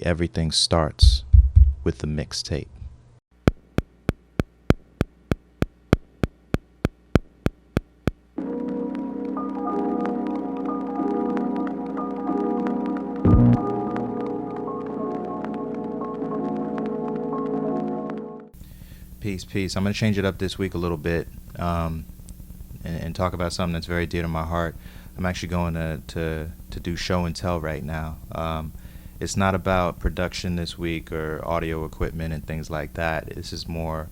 Everything starts with the mixtape. Peace. I'm going to change it up this week a little bit and talk about something that's very dear to my heart. I'm actually going to do show and tell right now. It's not about production this week or audio equipment and things like that. This is more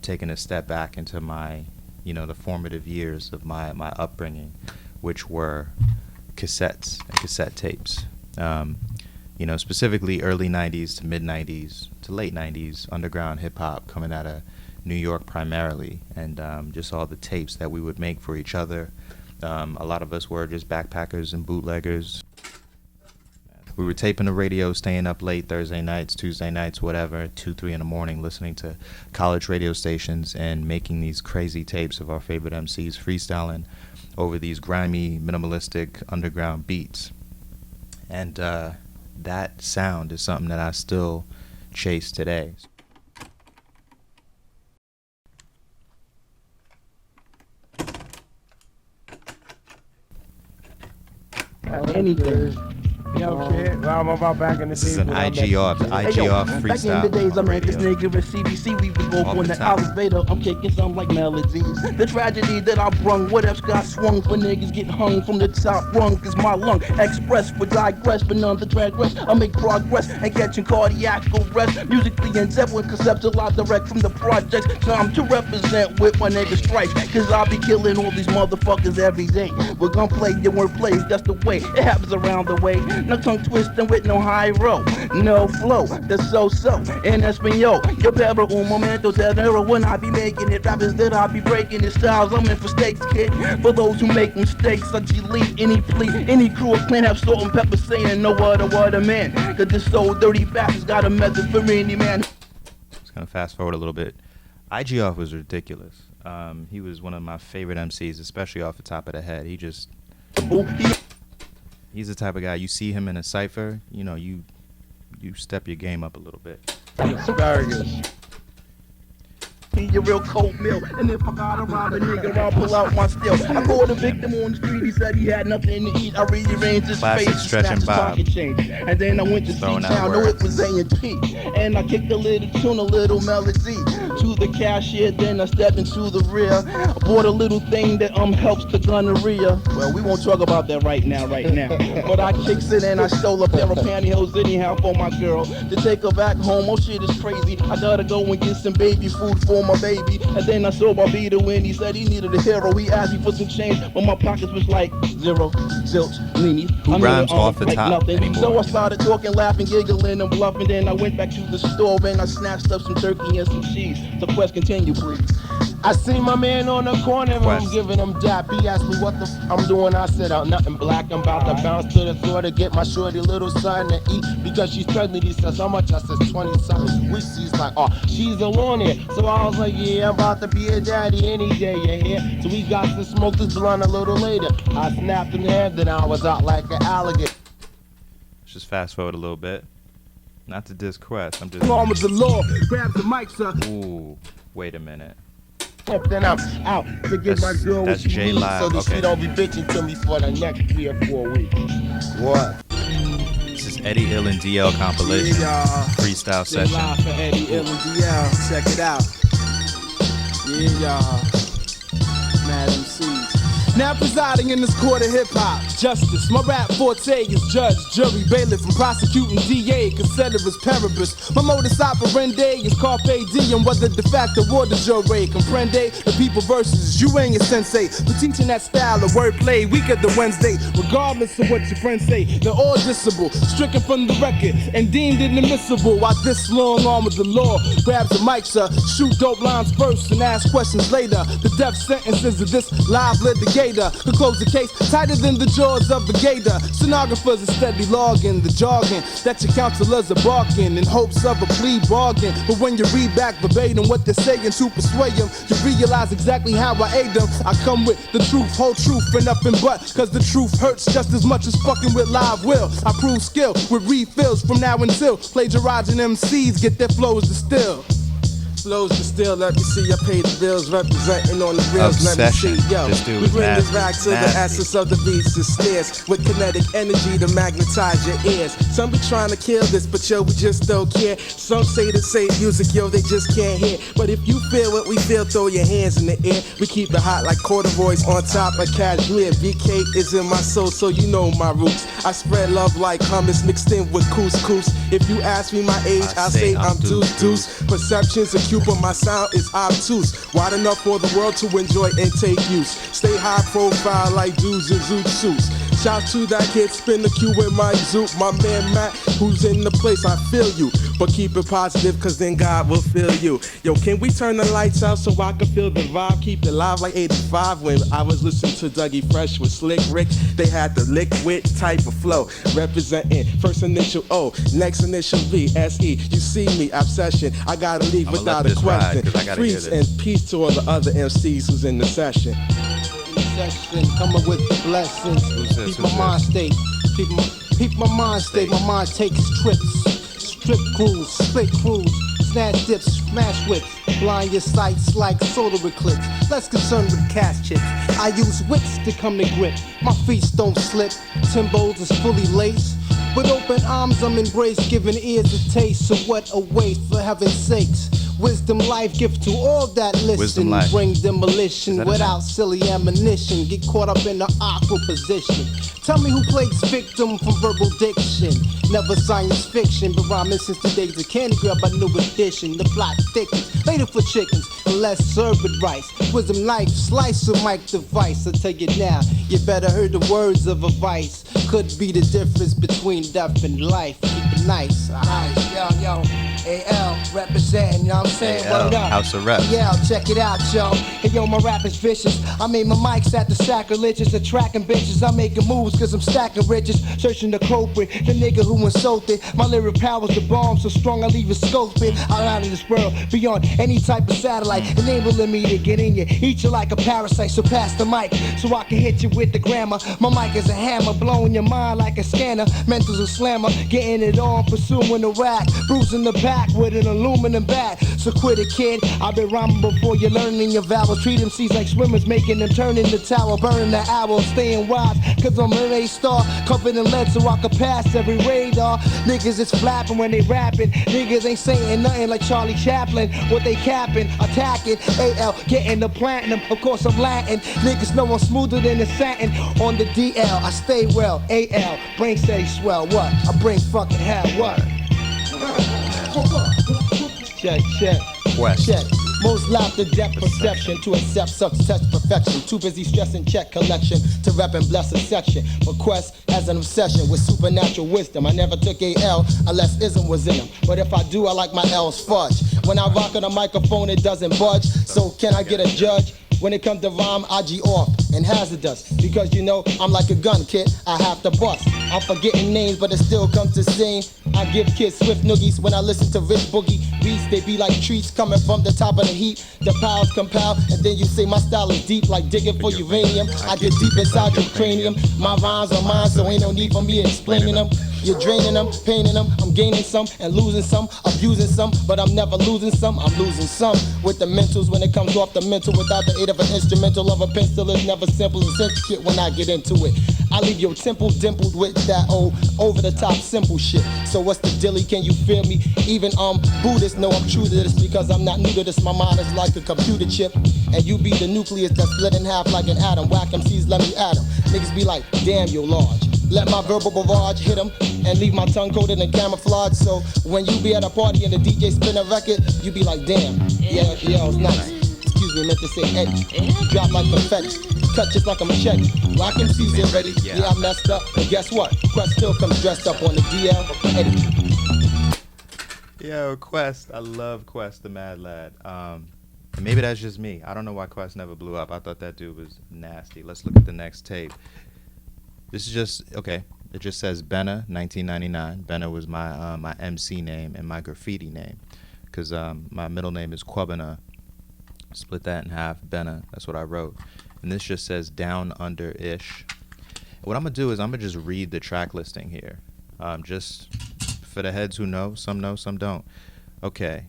taking a step back into my, the formative years of my upbringing, which were cassettes and cassette tapes. Specifically early 90s to mid 90s to late 90s, underground hip hop coming out of New York primarily, and just all the tapes that we would make for each other. A lot of us were just backpackers and bootleggers. We were taping the radio, staying up late Thursday nights, Tuesday nights, whatever, 2, 3 in the morning, listening to college radio stations and making these crazy tapes of our favorite MCs freestyling over these grimy, minimalistic underground beats. And that sound is something that I still chase today. Anything. Yo, kid. Well, I'm about back in the This is an IG off freestyle. Back in the days, I met this nigga with CBC. We would go on the elevator. I'm kicking something like melodies. The tragedy that I brung, what else got swung for niggas getting hung from the top rung? Cause my lung express for digress, but none to transgress. I make progress and catching cardiac arrest. Musically in depth with conceptualized direct from the projects. Time to represent with my nigga Stripes. Cause I be killing all these motherfuckers every day. We're gonna play your wordplays, that's the way it happens around the way. No tongue twisting with no high roll, no flow, that's so in Espanol. Yo pero un momento te dinero when I be making it. Rappers that I be breaking it styles, I'm in for stakes, kid. For those who make mistakes, I delete any plea, any crew or clan have salt and pepper saying no what a man. Cause this so dirty bastards got a method for any man. Just gonna fast forward a little bit. IG off was ridiculous. He was one of my favorite MCs, especially off the top of the head. He's the type of guy, you see him in a cypher, you step your game up a little bit. Asparagus. Your real cold meal, and if I gotta rob a nigga, I'll pull out my steel. I called a victim on the street, he said he had nothing to eat. I rearranged his Classic face, Stretch and pocket change, and then I went to C-Town, know it was A&P, and I kicked a little tune, a little melody to the cashier, then I stepped into the rear. I bought a little thing that helps the gonorrhea. Well, we won't talk about that right now. But I kicks it and I stole a pair of pantyhose anyhow for my girl to take her back home. Oh shit is crazy. I gotta go and get some baby food for my baby. And then I saw Bobbito and he said he needed a hero. He asked me for some change, but my pockets was like zero, zilch, weenies. Who rhymes off the top nothing. anymore? So I started talking, laughing, giggling, and bluffing. Then I went back to the store and I snatched up some turkey and some cheese. So Quest, continue, please. I seen my man on the corner and I'm giving him dap. He asked me what the I'm doing. I said I'm nothing black. I'm about to bounce to the floor to get my shorty little son to eat because she's pregnant. He says how much? I said 20 something. Which she's like, oh, she's alone here. So I was like, yeah, I'm about to be a daddy any day, you hear? So we got to smoke this blunt a little later. I snapped in the head, then I was out like an alligator. Let's just fast forward a little bit. Not to diss Quest, I'm just... Along with the law, grab the mic, sir. Ooh, wait a minute. Then I'm out to get my girl what she needs so that okay. she don't be bitching to me for the next 3 or 4 weeks. What? This is Eddie Ill and DL compilation. Yeah, Freestyle stay session. live for Eddie Ill and DL. Check it out. Yeah, y'all. Mad MCs. Now presiding in this court of hip-hop, justice. My rap forte is judge, jury, bailiff, and prosecuting DA, considerus paribus. My modus operandi is carpe diem, whether de facto or de jure. Comprende the people versus you and your sensei. We're teaching that style of wordplay week of the Wednesday. Regardless of what your friends say, they're all dissable, stricken from the record and deemed inadmissible. While this long arm of the law grabs the mic, sir, shoot dope lines first and ask questions later. The death sentences of this live litigation gator could close the case tighter than the jaws of a gator. Stenographers are steadily logging the jargon that your counselors are barking in hopes of a plea bargain. But when you read back verbatim what they're saying to persuade them, you realize exactly how I aid them. I come with the truth, whole truth, and nothing but, cause the truth hurts just as much as fucking with live will. I prove skill with refills from now until plagiarizing MCs get their flows distilled. Flows distilled, let me see, I pay the bills, representing on the reels, let me see, yo. We bring this back to the essence of the beats and snares, with kinetic energy to magnetize your ears. Some be trying to kill this, but yo, we just don't care. Some say the same music, yo, they just can't hear. But if you feel what we feel, throw your hands in the air. We keep it hot like corduroys on top of cashmere. BK is in my soul, so you know my roots. I spread love like hummus mixed in with couscous. If you ask me my age, I say I'm deuce. Perceptions are but my sound is obtuse, wide enough for the world to enjoy and take use. Stay high profile like dudes in zoot suits. Shout to that kid, spin the cue with my zoot. My man Matt, who's in the place, I feel you. But keep it positive, cause then God will feel you. Yo, can we turn the lights out so I can feel the vibe? Keep it live like 85 when I was listening to Dougie Fresh with Slick Rick. They had the liquid type of flow, representing first initial O, next initial V, S-E. You see me, obsession, I gotta leave without a question. Peace and peace to all the other MCs who's in the session. Coming with blessings. Keep my mind state. Keep my mind state. My mind takes trips. Strip crews, split crews, snatch dips, smash whips, blind your sights like solar eclipse. Less concerned with cash chips. I use wits to come to grip. My feet don't slip. Timbos is fully laced. With open arms I'm embraced, giving ears a taste. So what a waste, for heaven's sakes. Wisdom life gift to all that listen. Bring demolition without silly ammunition. Get caught up in the awkward position. Tell me who plays victim from verbal diction. Never science fiction, but rhyming since the days of Candy Grab a new edition. The plot thickens, later for chickens, unless served with rice. Wisdom life, slice a mic device. I tell you now, you better hear the words of advice. Could be the difference between death and life. Keep it nice. Alright, yo. AL representing, you know what I'm saying? Word up. House of Reps. Yeah, check it out, yo. Hey, yo, my rap is vicious. I made my mics at the sacrilegious, attracting bitches. I'm making moves cause I'm stacking riches. Searching the culprit, the nigga who insulted. My lyric power's the bomb, so strong I leave it scoping. I'm out of this world, beyond any type of satellite. Enabling me to get in you, eat you like a parasite. So pass the mic, so I can hit you with the grammar. My mic is a hammer, blowing your mind like a scanner. Mental's a slammer, getting it on, pursuing the rack. Bruising the back with an aluminum bat. So quit it, kid. I've been rhyming before you're learning your vowels. Treat MCs like swimmers, making them turn in the towel. Burning the owl, staying wise, cause I'm an A-star. Covered in lead so I can pass every radar. Niggas is flapping when they rapping. Niggas ain't saying nothing like Charlie Chaplin. What they capping, attacking. AL, getting the platinum. Of course I'm Latin. Niggas know I'm smoother than the satin. On the DL, I stay well. AL, brain steady swell. What? I bring fucking hell. What? Check. Quest. Check. Most laughter, depth perception to accept success perfection. Too busy stressing check collection to rep and bless a section. But Quest has an obsession with supernatural wisdom. I never took a L unless ism was in them. But if I do, I like my L's fudge. When I rock on a microphone, it doesn't budge. So can I get a judge? When it comes to rhyme, I G off and hazardous. Because you know, I'm like a gun, kid, I have to bust. I'm forgetting names, but it still comes to sing. I give kids swift noogies when I listen to Rich Boogie. Beats, they be like treats coming from the top of the heap. The piles compile, and then you say my style is deep like digging for uranium. I get deep inside your cranium. My rhymes are mine, so ain't no need for me explaining them. You're draining them, painting them. I'm gaining some and losing some, abusing some, but I'm never losing some. I'm losing some with the mentals when it comes off the mental. Without the aid of an instrumental of a pencil, it's never simple and intricate when I get into it. I leave your temple dimpled with that old over-the-top simple shit. So what's the dilly? Can you feel me? Even Buddhists know I'm true to this because I'm not new to this. My mind is like a computer chip, and you be the nucleus that's split in half like an atom. Whack MCs, let me atom. Niggas be like, damn, you're large. Let my verbal barrage hit them and leave my tongue coated in camouflage. So when you be at a party and the DJ spin a record, you be like, damn, yeah, it's nice. Excuse me, meant to say Eddie. Drop like confetti, cut just like a machete. Rock MCs in ready, yeah, I messed up. But guess what? Quest still comes dressed up on the DL Eddie. Yo, Quest, I love Quest the Mad Lad. And maybe that's just me. I don't know why Quest never blew up. I thought that dude was nasty. Let's look at the next tape. This is just, okay, it just says Benna, 1999. Benna was my my MC name and my graffiti name, because my middle name is Kwabena. Split that in half, Benna. That's what I wrote. And this just says Down Under Ish. What I'm going to do is I'm going to just read the track listing here. Just for the heads who know, some don't. Okay.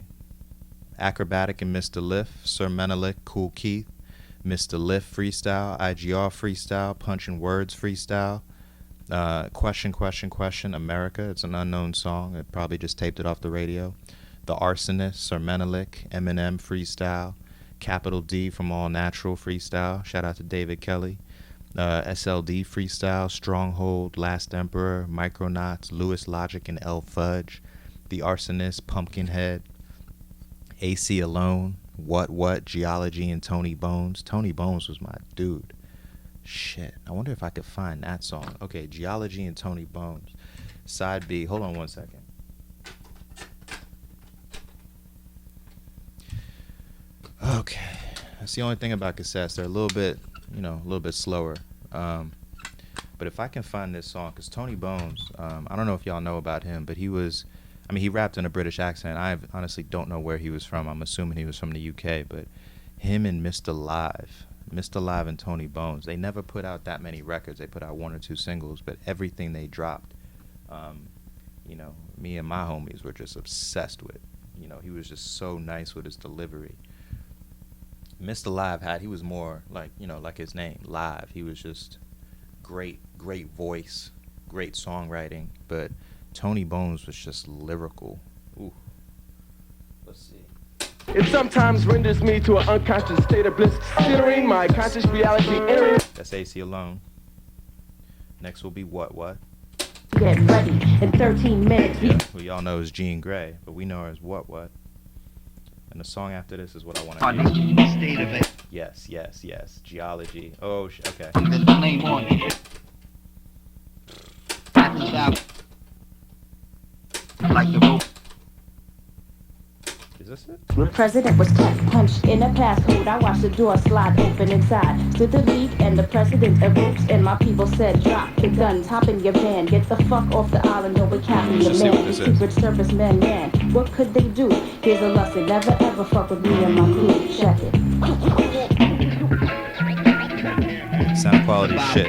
Acrobatic and Mr. Lift, Sir Menelik, Cool Keith, Mr. Lift freestyle, IGR freestyle, Punching Words freestyle, Question, America. It's an unknown song. It probably just taped it off the radio. The Arsonist, Sir Menelik, Eminem freestyle, Capital D from All Natural freestyle. Shout out to David Kelly. SLD freestyle, Stronghold, Last Emperor, Micronauts, Lewis Logic and L Fudge, The Arsonist, Pumpkinhead, AC Alone, What, Geology and Tony Bones. Tony Bones was my dude. Shit, I wonder if I could find that song. Okay, Geology and Tony Bones. Side B, hold on one second. Okay, that's the only thing about cassettes. They're a little bit, a little bit slower. But if I can find this song, because Tony Bones, I don't know if y'all know about him, but he rapped in a British accent. I honestly don't know where he was from. I'm assuming he was from the UK, but him and Mr. Live and Tony Bones, they never put out that many records. They put out 1 or 2 singles, but everything they dropped, me and my homies were just obsessed with. He was just so nice with his delivery. Mr. Live he was more like, like his name, Live. He was just great voice, great songwriting, but Tony Bones was just lyrical. Ooh. Let's see. It sometimes renders me to an unconscious state of bliss, considering my conscious reality entering. That's AC Alone. Next will be What. Get ready in 13 minutes. Yeah, who y'all know is Jean Grey, but we know her as What. And the song after this is what I want to hear. Yes. Geology. Oh, okay. Is this it? The president was kept punched in a passcode. I watched the door slide open inside. To the league and the president erupts, and my people said, drop the guns, hop in your van, get the fuck off the island, no, we're capping your man. Secret Service man. What could they do? Here's a lesson, never ever fuck with me and my crew. Check it. Sound quality shit.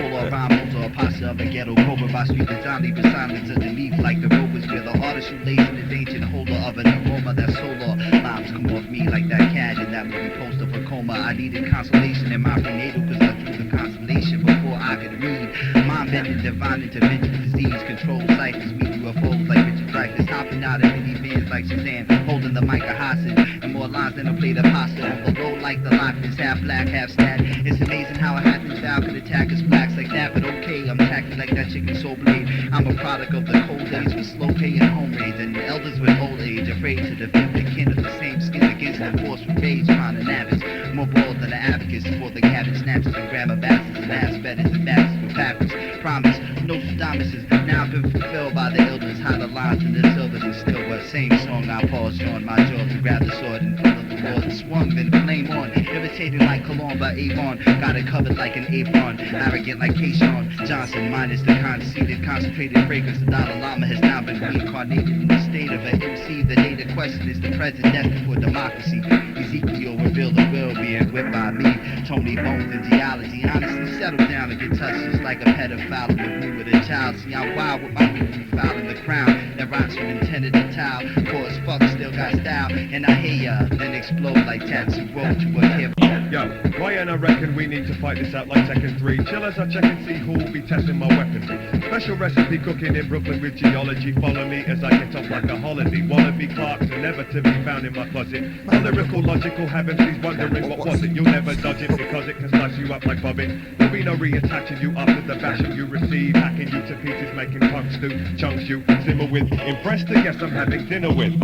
Like the rovers, where the artist who lays in the danger, the holder of an aroma that's solar. Lines come off me like that cat in that movie poster for coma. I needed consolation in my prenatal, cause I drew the constellation before I could read. Mind bending, divine intervention, disease control, ciphers, meet UFOs like Richard Dreyfuss, hopping out of minivans like Suzanne, holding the mic a hostage, and more lines than a plate of pasta. On the road like the lock is half black, half stat. It's amazing how it happens, Val could attack us blacks like that, but okay, I'm tacking like that chicken soul blade. I'm a product of the cold days with slow pay and home raids, and the elders with old age, afraid to defend the kin of the same skin against the force with rage, trying to navigate. More bold than the advocates for the cabbage snatchers and grandma bastards and ass betters and bastards with packers. Promise, no Nostradamus now been fulfilled by the elders. How the lines in this silver is still but same song. I paused on my jaw to grab the sword and pull up the Lord and swung, then flame on, irritated like Cologne by Avon. Got it covered like an apron, arrogant like Keyshawn Johnson, minus the conceited, concentrated fragrance. The Dalai Lama has now been reincarnated in the state of an MC. The data question is the present destined for democracy. Ezekiel revealed the will being whipped by me. Tony Bones and geology. Honestly, settle down and get touched just like a pedophile with me with a child. See, I'm wild with my weekly file in the crown that rocks from intended to towel. Cause fuck still got style, and I hear ya, then explode like tattoo road to a hip. Yo, Ryan, I reckon we need to fight this out like Tekken 3. Chill as I check and see who'll be testing my weaponry. Special recipe cooking in Brooklyn with geology. Follow me as I get off like a holiday. Wannabe Clarks are never to be found in my closet. My lyrical, logical habits, please wondering what was it. You'll never dodge it because it can slice you up like bobbing. There'll be no reattaching you after the bashing you receive. Hacking you to pieces, making punks do chunks you simmer with. Impressed to guess I'm having dinner with.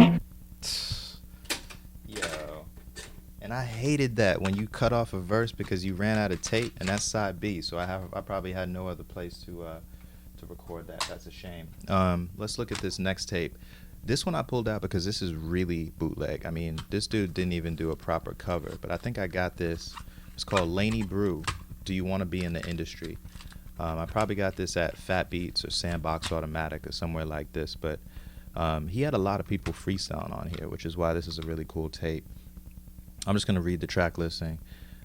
Yo. And I hated that when you cut off a verse because you ran out of tape, and that's side B. So I probably had no other place to record that. That's a shame. Let's look at this next tape. This one I pulled out because this is really bootleg. I mean, this dude didn't even do a proper cover, but I think I got this. It's called Laney Brew. Do You Want to Be in the Industry? I probably got this at Fat Beats or Sandbox Automatic or somewhere like this, but he had a lot of people freestyling on here, which is why this is a really cool tape. I'm just going to read the track listing.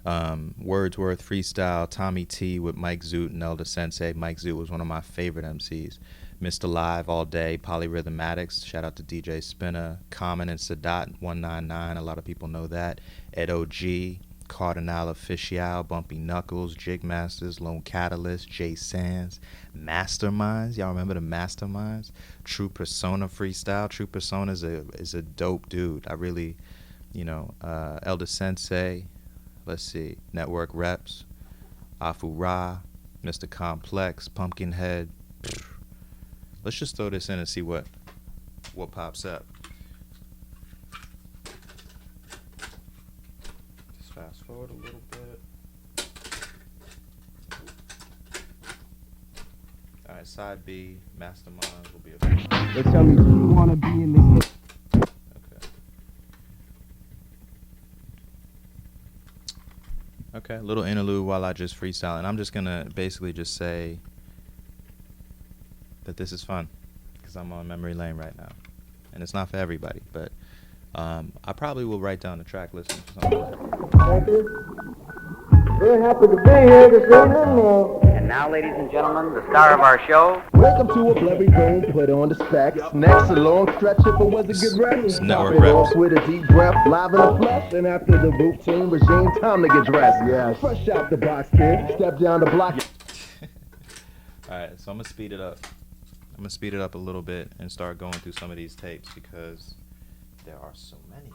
Wordsworth freestyle, Tommy T with Mike Zoot and Elder Sensei. Mike Zoot was one of my favorite MCs. Mr. Live All Day, Polyrhythmatics. Shout out to DJ Spinner. Common and Sadat 199. A lot of people know that. Ed O.G., Cardinal Official, Bumpy Knuckles, Jig Masters, Lone Catalyst, Jay Sands, Masterminds. Y'all remember the Masterminds? True Persona freestyle. True Persona is a dope dude. I really, Elder Sensei. Let's see. Network Reps, Afu Ra, Mr. Complex, Pumpkinhead. Let's just throw this in and see what pops up. Just fast forward a little bit. All right, side B, Masterminds will be a. They tell me you wanna be in the. Okay, a little interlude while I just freestyle, and I'm just gonna basically just say that this is fun because I'm on memory lane right now, and it's not for everybody, but I probably will write down the track listing for something. Very happy to be here this evening. And now, ladies and gentlemen, the star of our show. Welcome to a blurry room, put on the specs. Next, a long stretch if it was a good rap. Network Top it off reps. with a deep breath, live in the flesh. And after the routine regime, time to get dressed. Yes. Fresh out the box, kid. Step down the block. Alright, so I'm gonna speed it up. I'm gonna speed it up a little bit and start going through some of these tapes because there are so many.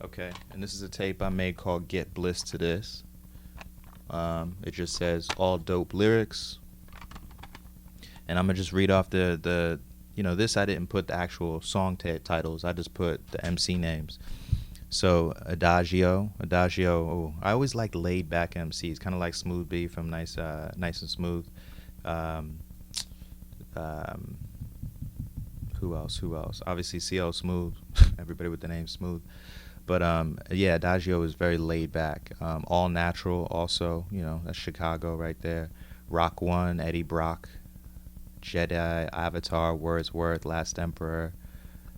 Okay, and this is a tape I made called Get Bliss to This. It just says all dope lyrics. And I'm gonna just read off the this I didn't put the actual song titles. I just put the MC names. So Adagio. Oh, I always like laid back MCs, kind of like Smooth B from Nice and Smooth. Who else? Obviously CL Smooth. Everybody with the name Smooth. But yeah, Adagio is very laid back. All Natural also, that's Chicago right there. Rock One, Eddie Brock, Jedi, Avatar, Wordsworth, Last Emperor,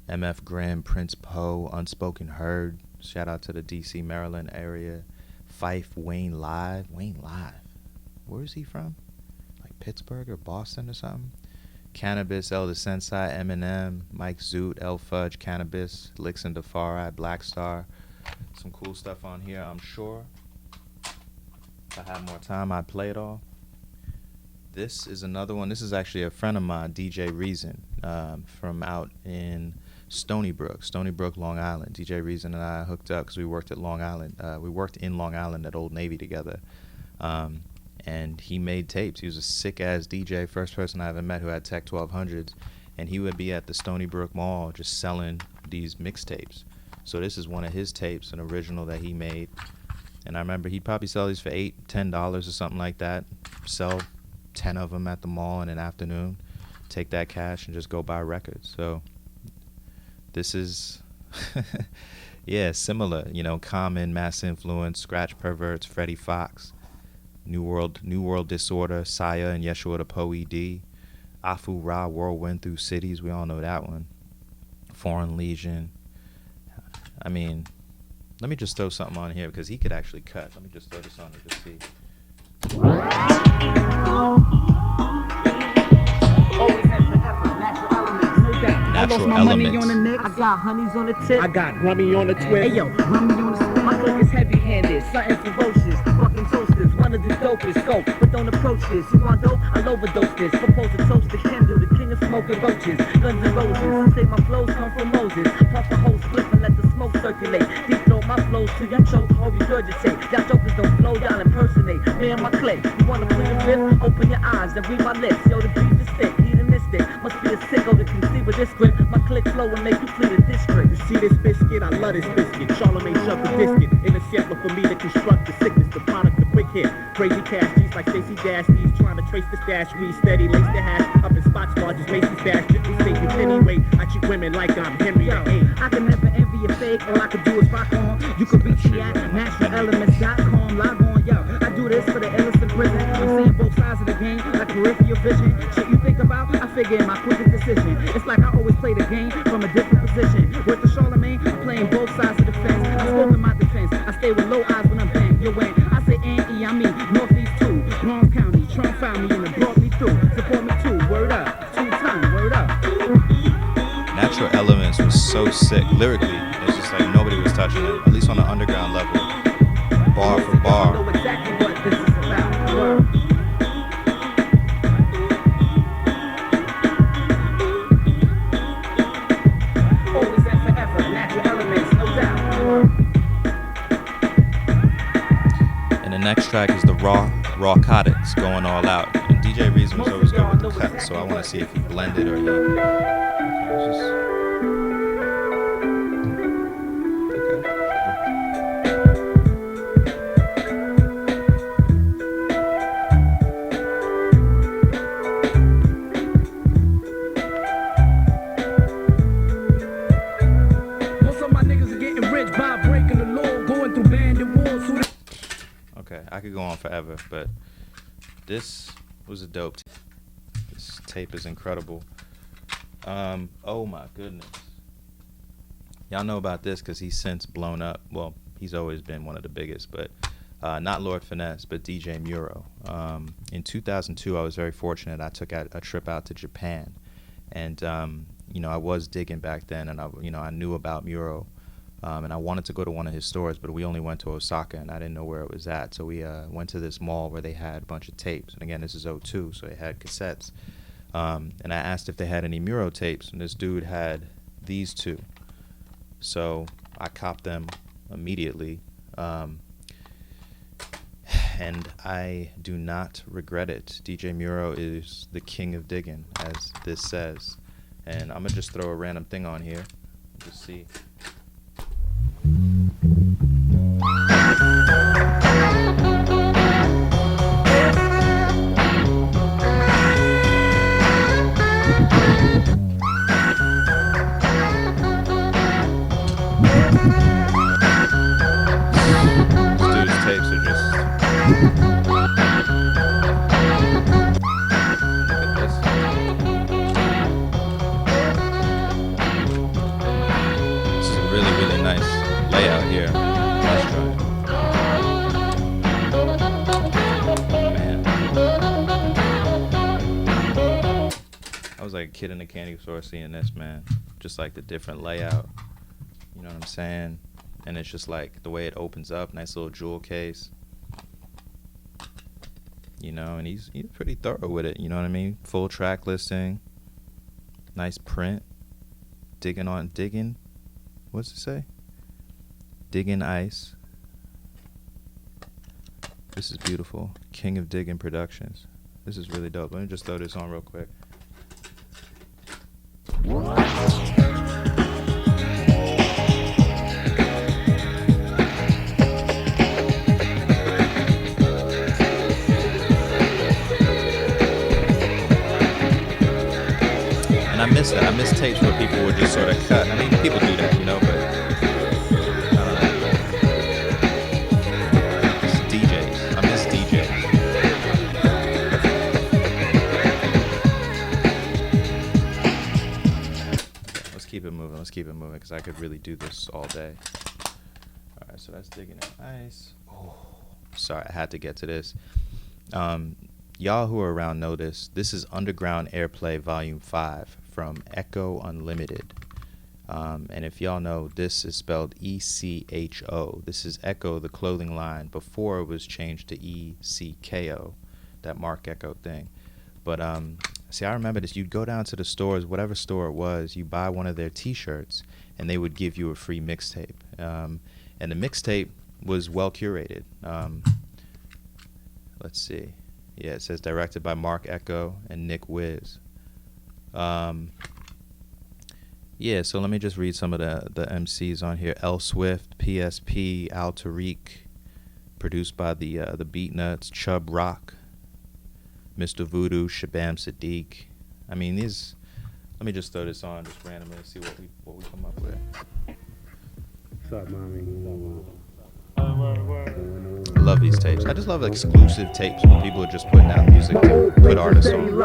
MF Grimm, Prince Poe, Unspoken Herd. Shout out to the DC, Maryland area. Fife, Wayne Live. Where is he from? Like Pittsburgh or Boston or something? Cannabis, Elder Sensei, Eminem, Mike Zoot, El Fudge, Cannabis, Licks and Defari, Black Star. Some cool stuff on here, I'm sure. If I had more time, I'd play it all. This is another one. This is actually a friend of mine, DJ Reason, from out in Stony Brook, Long Island. DJ Reason and I hooked up because we worked at Long Island. We worked in Long Island at Old Navy together. And he made tapes. He was a sick-ass DJ, first person I ever met who had Tech 1200s. And he would be at the Stony Brook Mall just selling these mixtapes. So this is one of his tapes, an original that he made. And I remember he'd probably sell these for $8, $10 or something like that. Sell 10 of them at the mall in an afternoon. Take that cash and just go buy records. So this is, yeah, similar. Common, Mass Influence, Scratch Perverts, Freddie Fox. New World Disorder, Saya and Yeshua the Poe-E-D, Afu Ra, Whirlwind Through Cities, we all know that one. Foreign Legion. I mean, let me just throw something on here because he could actually cut. Let me just throw this on and just see. Natural elements. I got honeys on the tip. I got rummy on the twist. Hey yo, rummy on the spit. My click is heavy-handed, something ferocious. Fucking toasters, one of the dopest. Go, but don't approach this. You want dope? I'll overdose this. Propose a toast to Kendall, the king of smoking roaches. Guns and roses. Say my flows come from Moses. Puff a whole split and let the smoke circulate. Deep throw my flows till y'all choke or regurgitate. Y'all jokers don't flow, y'all impersonate. Me and my clique. You wanna play a riff? Open your eyes and read my lips. Yo, the beef is thick. Must be a sicko that can see with this grip. My click flow and make you clear the district. You see this biscuit? I love this biscuit. Charlemagne shoved the biscuit in the sample for me to construct the sickness, the product, the quick hit. Crazy cash G's like Stacey Dash D's trying to trace the stash. We steady lace the hash up in spots large as Macy's Bash. We save you anyway. I treat women like I'm Henry VIII. I can never envy a fake, all I can do is rock on. You could reach me at naturalelements.com, log on, yo. I do this for the illest in prison. I'm seeing both sides of the game, like peripheral vision. Shit you think about, I figure in my quickest decision. It's like I always play the game from a different position. With the Charlemagne, I'm playing both sides of the fence. I spoke in my defense, I stay with low eyes when I'm bang. Yo, when I say N-E, I mean Northeast 2, Long County. Trump found me and it brought me through. Support me too, word up, 2 times, word up. Natural Elements was so sick lyrically. It's just like nobody was touching it, at least on the underground level, bar for bar. I know exactly what this is about. Word. Always and forever, Natural Elements, no doubt. And the next track is the Raw Narcotics, Going All Out. And DJ Reason was always good with the cut, so I want to see if he blended or he. It's just, Most of my niggas are getting rich by breaking the law, going through bandit wars. okay, I could go on forever, but this was a dope tape. This tape is incredible. Oh my goodness. Y'all know about this because he's since blown up. Well, he's always been one of the biggest, but not Lord Finesse, but DJ Muro. In 2002, I was very fortunate. I took a trip out to Japan, and you know, I was digging back then, and I knew about Muro, and I wanted to go to one of his stores, but we only went to Osaka, and I didn't know where it was at. So we went to this mall where they had a bunch of tapes, and again, this is '02, so they had cassettes. And I asked if they had any Muro tapes, and this dude had these two. So I copped them immediately, and I do not regret it. DJ Muro is the king of digging, as this says. And I'm going to just throw a random thing on here. Just see. Like a kid in a candy store seeing this, man. Just like the different layout, you know what I'm saying? And it's just like the way it opens up, nice little jewel case, you know. And he's pretty thorough with it, you know what I mean? Full track listing, nice print, digging, what's it say? Digging Ice. This is beautiful. King of Digging Productions. This is really dope. Let me just throw this on real quick. And I miss that. I miss tapes where people would just sort of cut. I mean, people do that, you know, but I don't know. It's DJs. I miss DJs. Let's keep it moving because I could really do this all day. All right, so that's Digging It Nice. Oh, sorry, I had to get to this. Y'all who are around know this. This is Underground Airplay Volume 5 from Echo Unlimited. And if y'all know, this is spelled E-C-H-O. This is Echo, the clothing line, before it was changed to E-C-K-O, that Mark Echo thing. But see, I remember this. You'd go down to the stores, whatever store it was, you buy one of their T-shirts, and they would give you a free mixtape. And the mixtape was well curated. Let's see. Yeah, it says directed by Mark Echo and Nick Wiz. Yeah, so let me just read some of the MCs on here. L Swift, PSP, Al Tariq, produced by the Beatnuts, Chubb Rock, Mr. Voodoo, Shabam Sadiq. I mean, there's Let me just throw this on just randomly and see what we come up with. What's up, mommy? I love these tapes. I just love exclusive tapes when people are just putting out music to put artists on.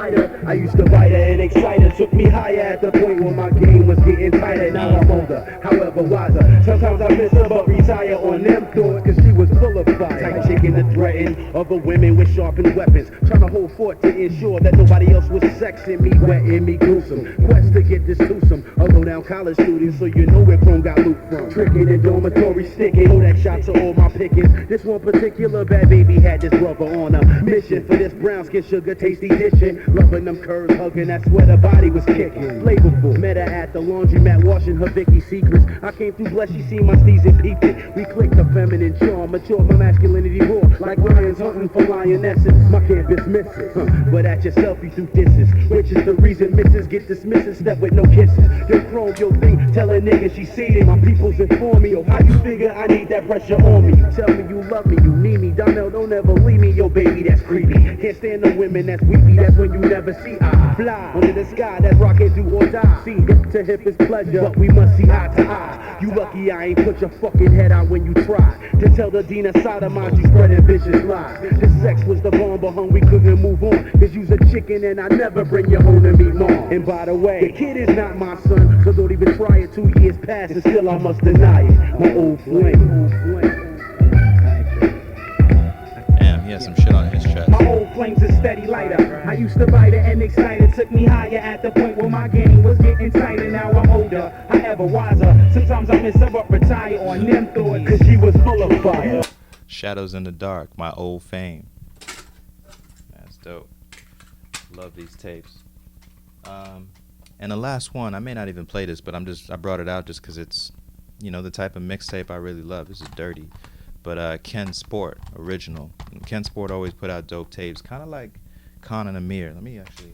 I used to bite her and excite her, took me higher at the point where my game was getting tighter. Now I'm older, however wiser. Sometimes I miss her, but retire on them thoughts, cause she was full of fire. Type chicken to threaten other women with sharpened weapons, trying to hold fort to ensure that nobody else was sexing me, wetting me gruesome. Quest to get this twosome, a low down college student, so you know where Chrome got loot from. Tricking in dormitory sticking, know that shot to all my pickings. This one particular bad baby had this brother on a mission for this brown skin sugar tasty dishing, loving them curves, hugging that sweater body was kicking. Flavorful, met her at the laundromat washing her Vicky secrets. I came through blessed, she seen my steez and peeped it. We clicked a feminine charm, matured my masculinity raw, like lions hunting for lionesses. My campus misses, but at yourself you do disses, which is the reason misses get dismissed and step with no kisses. Yo Chrome, yo thing, tell a nigga she seated. My people's inform me, yo how you figure I need that pressure on me? Tell me you love me, you need me. Donnell, don't ever leave me, yo baby, that's creepy. Can't stand the women that's weepy, that's when you never see I fly under the sky, that's rocket do or die. See, hip to hip is pleasure, but we must see eye to eye. You lucky I ain't put your fucking head out when you try to tell the dean side of mine you spreading vicious lies. This sex was the bomb, but we couldn't move on, cause you's a chicken and I never bring you home to meet mom. And by the way, the kid is not my son, so don't even try it. 2 years past and still I must deny it. My old flame. Damn, he has some shit on his chest. My old flames is steady lighter. I used to bite it and excite it, took me higher at the point where my game was getting tighter. Now I'm older, however wiser. Sometimes I miss her but retire on them thoughts, cause she was full of fire. Shadows in the Dark, my old fame. That's dope. Love these tapes. And the last one, I may not even play this, but I brought it out just because it's, you know, the type of mixtape I really love. This is dirty. But Ken Sport, original. And Ken Sport always put out dope tapes, kind of like Khan and Amir. Let me actually...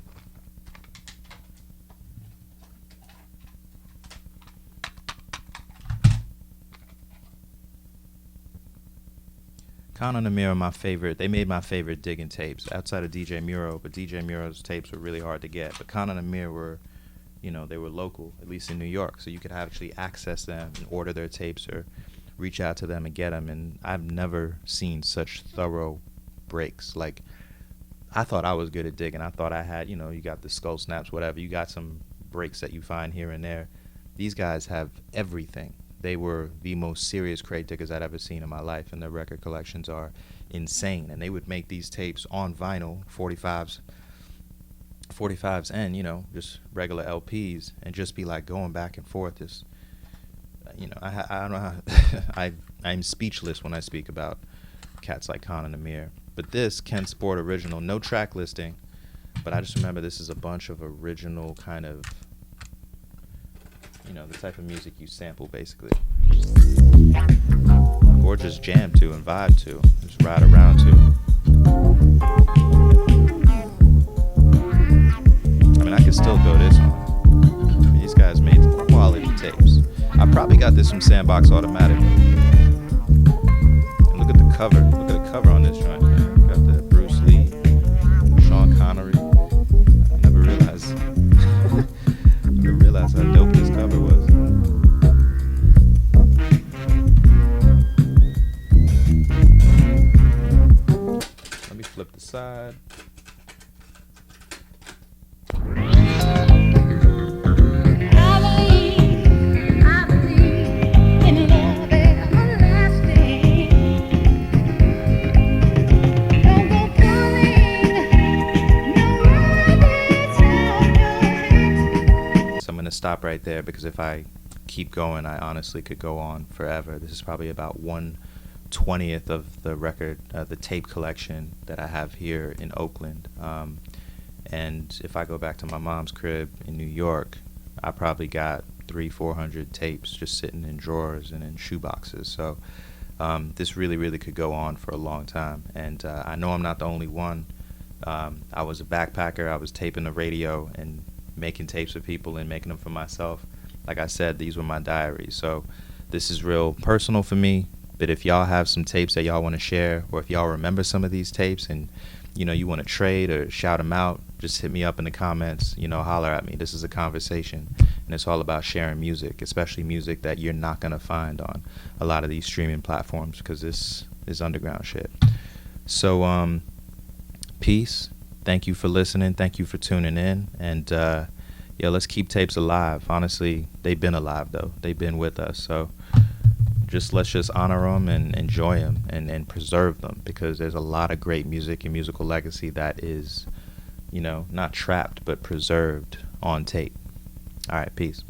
Khan and Amir are my favorite. They made my favorite digging tapes outside of DJ Muro, but DJ Muro's tapes were really hard to get. But Khan and Amir were, you know, they were local, at least in New York, so you could actually access them and order their tapes or reach out to them and get them. And I've never seen such thorough breaks. Like, I thought I was good at digging. I thought I had, you know, you got the skull snaps, whatever. You got some breaks that you find here and there. These guys have everything. They were the most serious crate diggers I'd ever seen in my life, and their record collections are insane. And they would make these tapes on vinyl, 45s and, you know, just regular LPs, and just be like going back and forth. Just, you know, I don't know how, I'm speechless when I speak about cats like Khan and Amir. But this, Ken Sport original, no track listing, but I just remember this is a bunch of original kind of, you know, the type of music you sample, basically. Or just jam to and vibe to, just ride around to. I mean, I could still throw this on. I mean, these guys made quality tapes. I probably got this from Sandbox Automatic. And look at the cover. Look at the cover on this joint, man. Got the Bruce Lee, Sean Connery. I never realized how dope this cover was. Let me flip the side. Stop right there, because if I keep going, I honestly could go on forever. This is probably about 1/20th of the record, the tape collection that I have here in Oakland. And if I go back to my mom's crib in New York, I probably got 300-400 tapes just sitting in drawers and in shoeboxes. So this really could go on for a long time. And I know I'm not the only one. I was a backpacker. I was taping the radio and making tapes for people and making them for myself. Like I said, these were my diaries. So this is real personal for me. But if y'all have some tapes that y'all want to share, or if y'all remember some of these tapes and you want to trade or shout them out, just hit me up in the comments, holler at me. This is a conversation, and it's all about sharing music, especially music that you're not going to find on a lot of these streaming platforms, because this is underground shit. So, peace. Thank you for listening. Thank you for tuning in. And, let's keep tapes alive. Honestly, they've been alive, though. They've been with us. So let's just honor them and enjoy them and preserve them, because there's a lot of great music and musical legacy that is, not trapped, but preserved on tape. All right, peace.